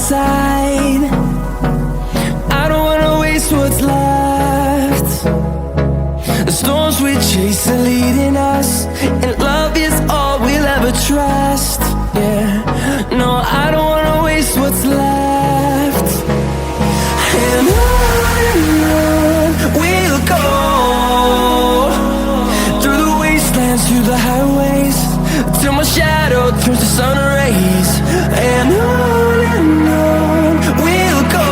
side. I don't wanna waste what's left. The storms we chase are leading us, and love is all we'll ever trust. Yeah, no, I don't wanna waste what's left. And on we'll go, through the wastelands, through the highways, till my shadow turns to sun rays. And on we'll go,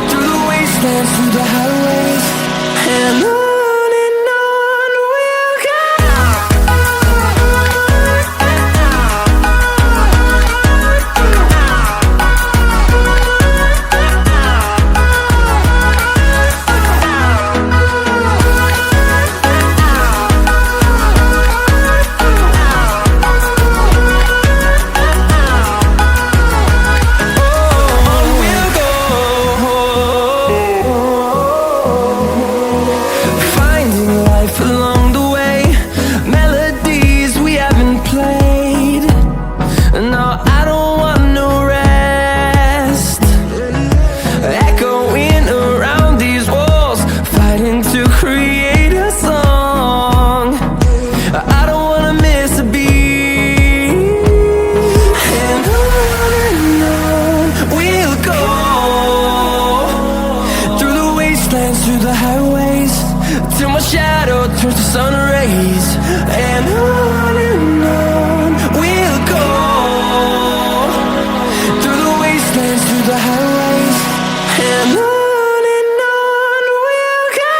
through the wastelands, through the highways, and on we'll go. Along the way, melodies we haven't played. No, I don't want no rest. Echoing around these walls, fighting to create a song. I don't wanna miss a beat. And on we'll go, through the wastelands, through the highways, till my shadow turns to sun rays. And on we'll go, through the wastelands, through the highways, and on we'll go.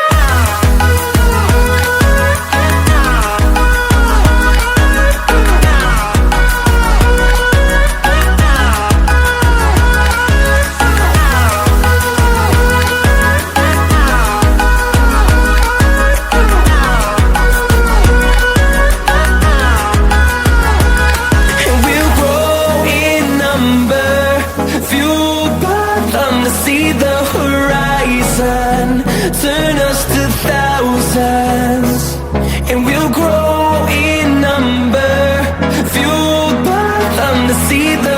See the horizon, turn us to thousands, and we'll grow in number, fueled by them to see the